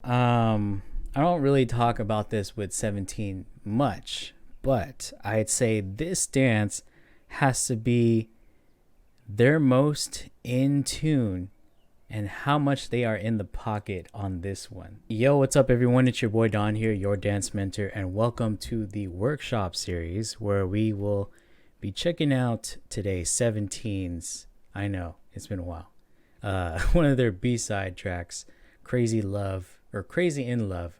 I don't really talk about this with 17 much, but I'd say this dance has to be their most in tune and how much they are in the pocket on this one. Yo, what's up everyone? It's your boy Don here, your dance mentor, and welcome to the workshop series where we will be checking out today's 17's. I know, it's been a while. One of their B-side tracks, Crazy Love or Crazy in Love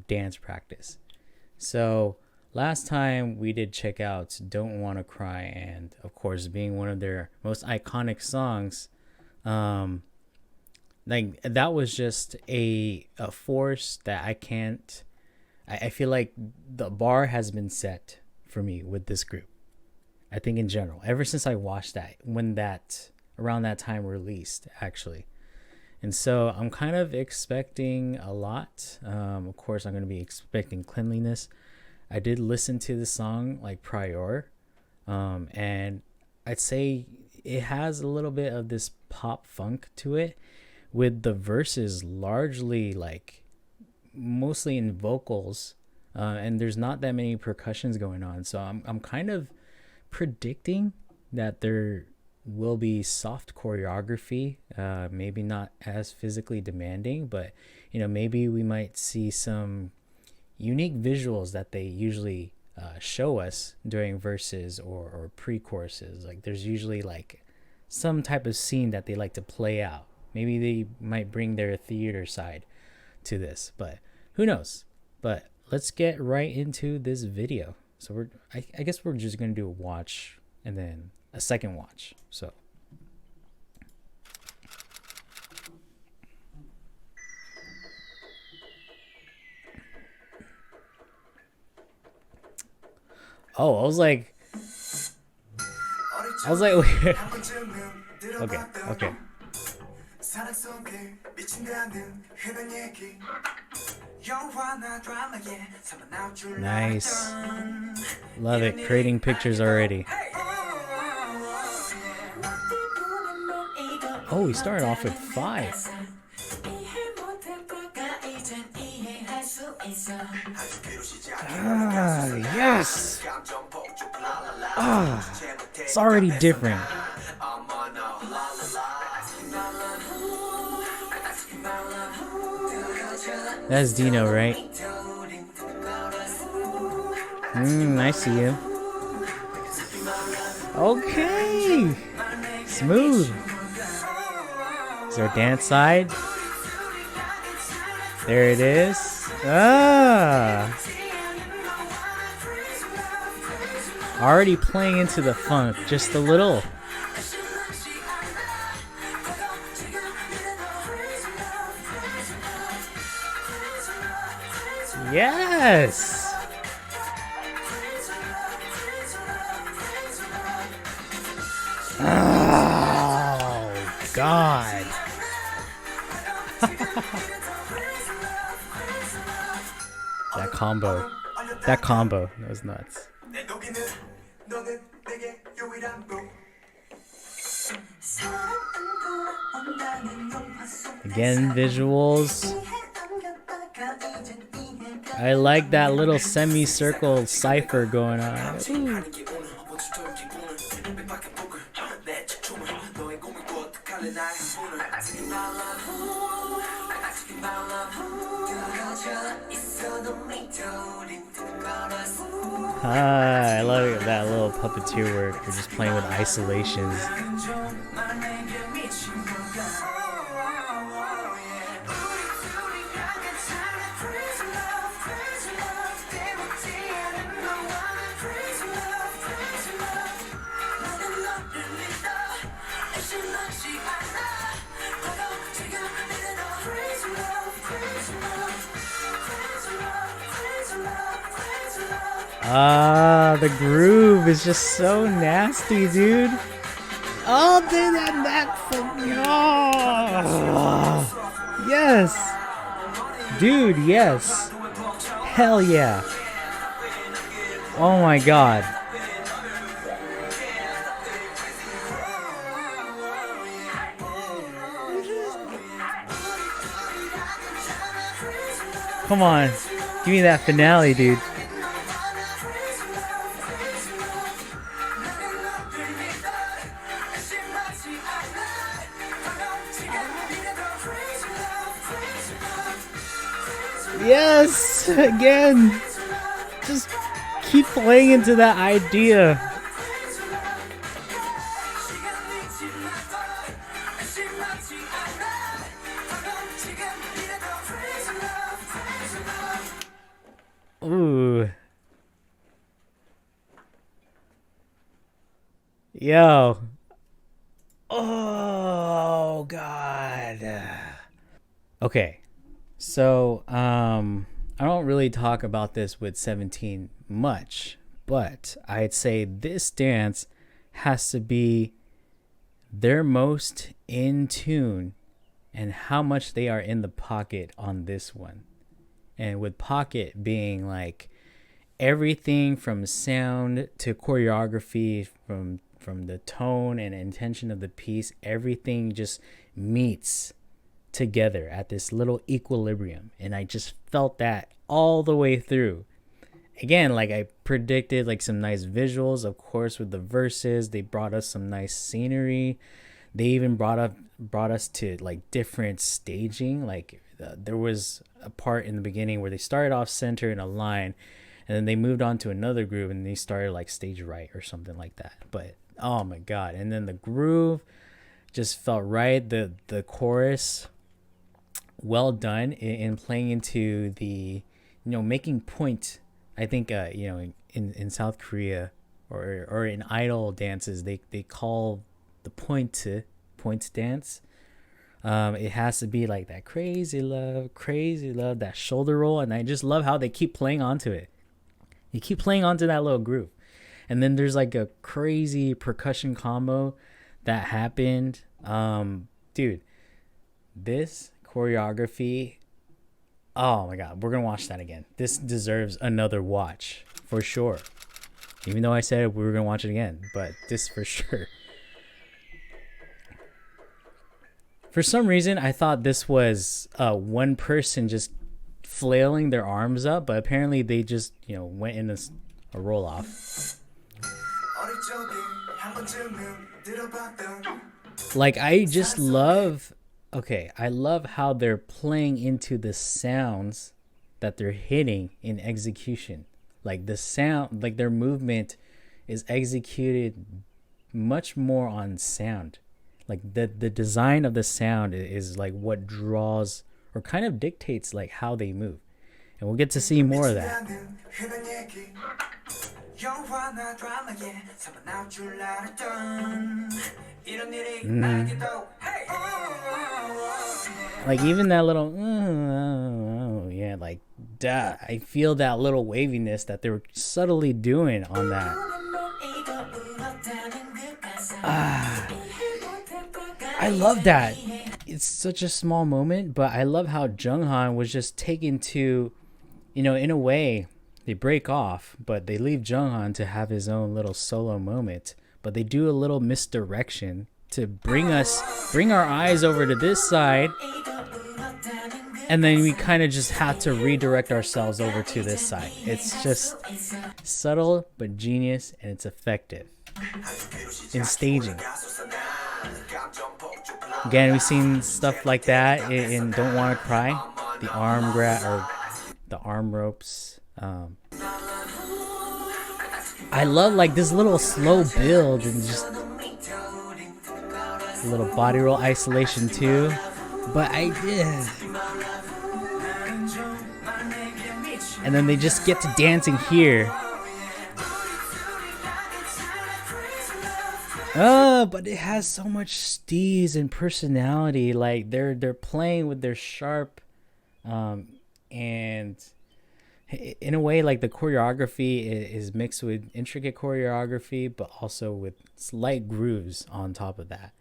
dance practice. So last time we did check out Don't Wanna Cry, and of course being one of their most iconic songs, like that was just a force that I feel like the bar has been set for me with this group. I think in general, ever since I watched that, when that around that time released actually. And so I'm kind of expecting a lot. Of course, I'm going to be expecting cleanliness. I did listen to the song like prior, and I'd say it has a little bit of this pop funk to it, with the verses largely like mostly in vocals, and there's not that many percussions going on. So I'm kind of predicting that there will be soft choreography, maybe not as physically demanding, but maybe we might see some unique visuals that they usually show us during verses or pre-choruses. Like there's usually like some type of scene that they like to play out. Maybe they might bring their theater side to this, but who knows. But let's get right into this video. So I guess we're just gonna do a watch and then a second watch. So I was like okay. Nice. Love it. Creating pictures already. Oh, we started off with 5. Yes. It's already different. That's Dino, right? I see you. Okay. Smooth. Is our dance side? There it is. Already playing into the funk just a little. Yes. Oh God. That combo that was nuts. Again, visuals. I like that little semicircle cipher going on. Ooh. I love that little puppeteer work. We're just playing with isolations. The groove is just so nasty, dude. Oh, dude, that oh, yes, dude, yes, hell yeah. Oh my God. Come on. Give me that finale, dude. Yes! Again! Just keep playing into that idea. Ooh. Yo. Oh, God. Okay. So, I don't really talk about this with 17 much, but I'd say this dance has to be their most in tune and how much they are in the pocket on this one. And with pocket being like everything from sound to choreography, from the tone and intention of the piece, everything just meets together at this little equilibrium, and I just felt that all the way through. Again, like I predicted, like some nice visuals, of course, with the verses. They brought us some nice scenery. They even brought us to like different staging. Like there was a part in the beginning where they started off center in a line, and then they moved on to another groove, and they started like stage right or something like that. But oh my God. And then the groove just felt right. The chorus, well done in playing into the, making point. I think, in South Korea or in idol dances, they call the point dance. It has to be like that crazy love, that shoulder roll. And I just love how they keep playing onto it. You keep playing onto that little groove. And then there's like a crazy percussion combo that happened. Dude, this choreography, oh my God, we're gonna watch that again. This deserves another watch for sure. Even though I said we were gonna watch it again, but this for sure. For some reason, I thought this was one person just flailing their arms up, but apparently they just, went in a roll off. Like, I just love, I love how they're playing into the sounds that they're hitting in execution. Like the sound, like their movement is executed much more on sound. Like the design of the sound is like what draws or kind of dictates like how they move. And we'll get to see more of that. Like even that little, yeah, like duh, I feel that little waviness that they were subtly doing on that. I love that. It's such a small moment, but I love how Junghan was just taken to, in a way, they break off, but they leave Junghan to have his own little solo moment. But they do a little misdirection to bring our eyes over to this side, and then we kind of just have to redirect ourselves over to this side. It's just subtle but genius, and it's effective in staging. Again, we've seen stuff like that in Don't Wanna Cry, the arm grab or the arm ropes. I love like this little slow build and just a little body roll isolation too. But and then they just get to dancing here. But it has so much steez and personality. Like they're playing with their sharp, and in a way, like the choreography is mixed with intricate choreography, but also with slight grooves on top of that.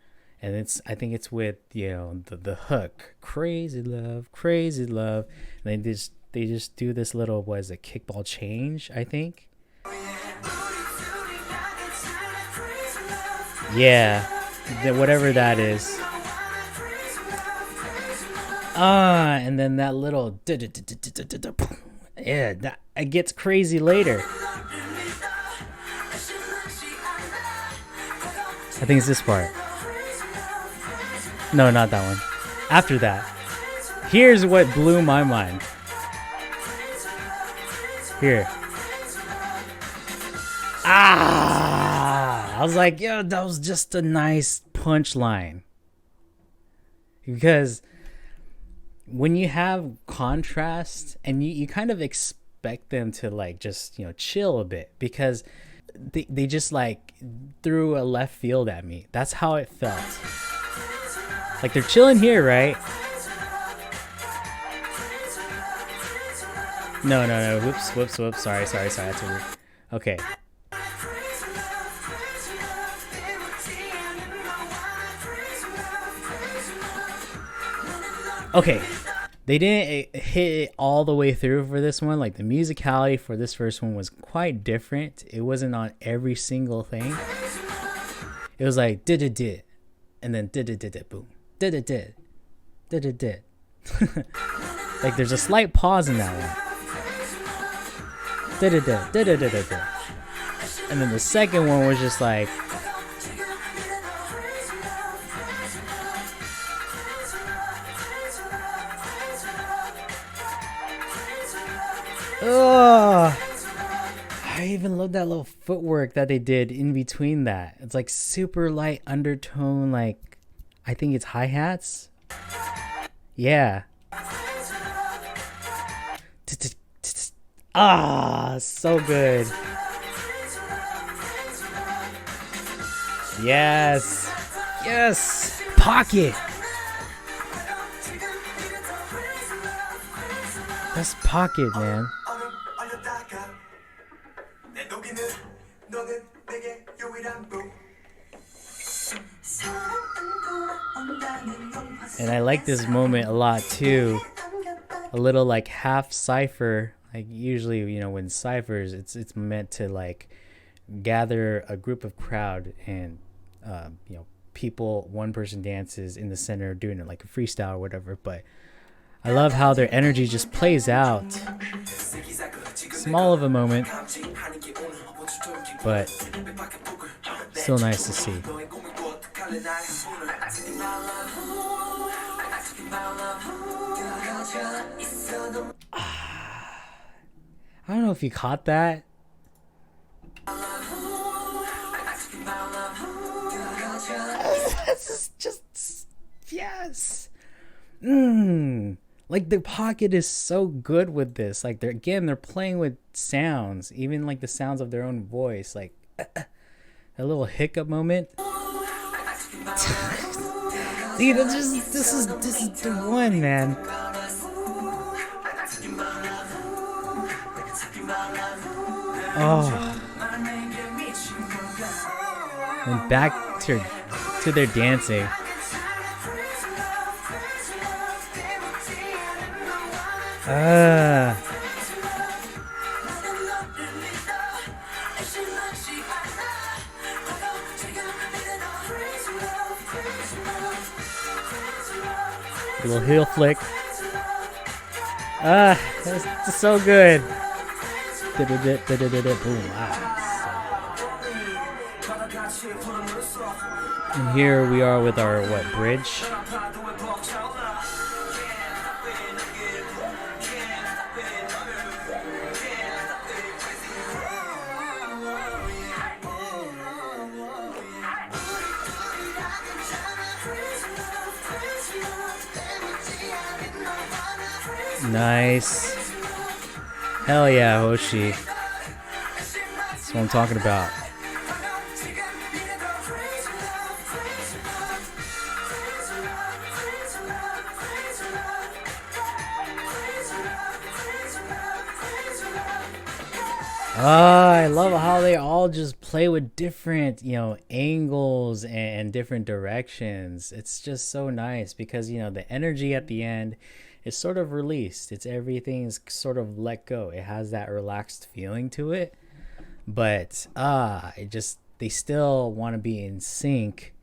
And I think it's with the hook, crazy love, and they just do this little kickball change, I think. Yeah, whatever that is. And then that little yeah, that it gets crazy later. I think it's this part. No, not that one. After that, here's what blew my mind. Here. I was like, yo, that was just a nice punchline. Because when you have contrast and you kind of expect them to like just, chill a bit, because they just like threw a left field at me. That's how it felt. Like they're chilling here, right? No. Whoops. Sorry. That's weird. Okay. Okay. They didn't hit it all the way through for this one. Like the musicality for this first one was quite different. It wasn't on every single thing. It was like did and then did boom. Did. Like there's a slight pause in that one. Did. And then the second one was just like oh, I even love that little footwork that they did in between that. It's like super light undertone, like I think it's hi-hats. Yeah. So good. Yes. Pocket. That's pocket, man. And I like this moment a lot too. A little like half cipher. Like usually, when ciphers, it's meant to like gather a group of crowd and people. One person dances in the center, doing it like a freestyle or whatever. But I love how their energy just plays out. Small of a moment, but still nice to see. I don't know if you caught that. That's just yes. Like the pocket is so good with this. Like they're playing with sounds, even like the sounds of their own voice. Like a little hiccup moment. Dude, this is the one, man. Oh. And back to their dancing. A little heel flick. That's so good. Boom. And here we are with our bridge. Nice. Hell yeah, Hoshi. That's what I'm talking about. I love how they all just play with different, angles and different directions. It's just so nice because, the energy at the end is sort of released. Everything's sort of let go. It has that relaxed feeling to it. But they still want to be in sync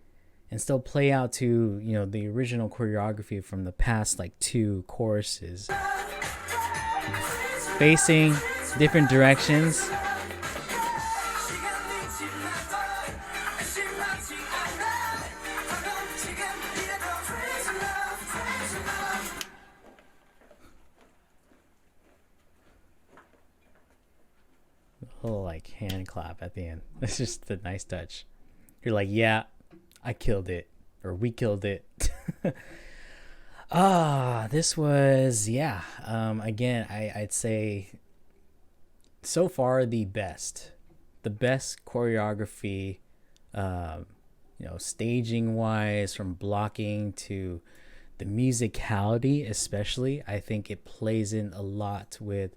and still play out to, you know, the original choreography from the past like 2 choruses, facing different directions. A little like hand clap at the end. That's just a nice touch. You're like, yeah, I killed it, or we killed it. This was, yeah. Again, I'd say so far the best choreography, you know, staging wise, from blocking to the musicality, especially. I think it plays in a lot with.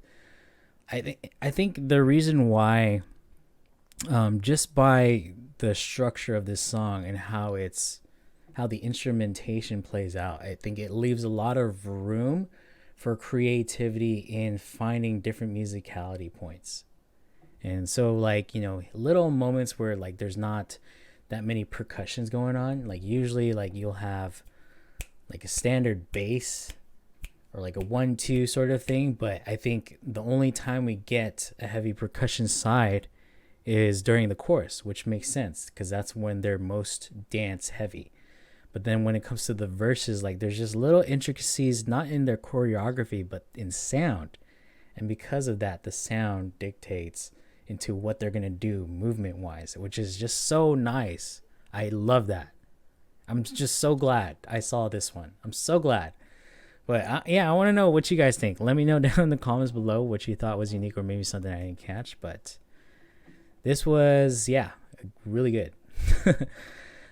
I think the reason why, just by the structure of this song and how the instrumentation plays out, I think it leaves a lot of room for creativity in finding different musicality points. And so, like, you know, little moments where like there's not that many percussions going on, like usually like you'll have like a standard bass or like a 1-2 sort of thing. But I think the only time we get a heavy percussion side is during the chorus, which makes sense because that's when they're most dance heavy. But then when it comes to the verses, like there's just little intricacies, not in their choreography, but in sound. And because of that, the sound dictates into what they're going to do movement wise, which is just so nice. I love that. I'm just so glad I saw this one. I'm so glad. But yeah, I want to know what you guys think. Let me know down in the comments below what you thought was unique or maybe something I didn't catch. But this was, yeah, really good.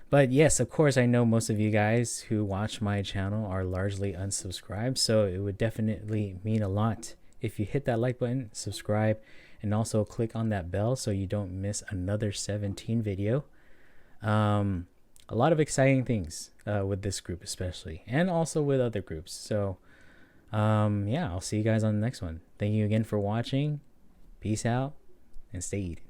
But yes, of course, I know most of you guys who watch my channel are largely unsubscribed. So it would definitely mean a lot if you hit that like button, subscribe, and also click on that bell so you don't miss another 17 video. A lot of exciting things with this group especially, and also with other groups. So yeah, I'll see you guys on the next one. Thank you again for watching. Peace out and stay eating.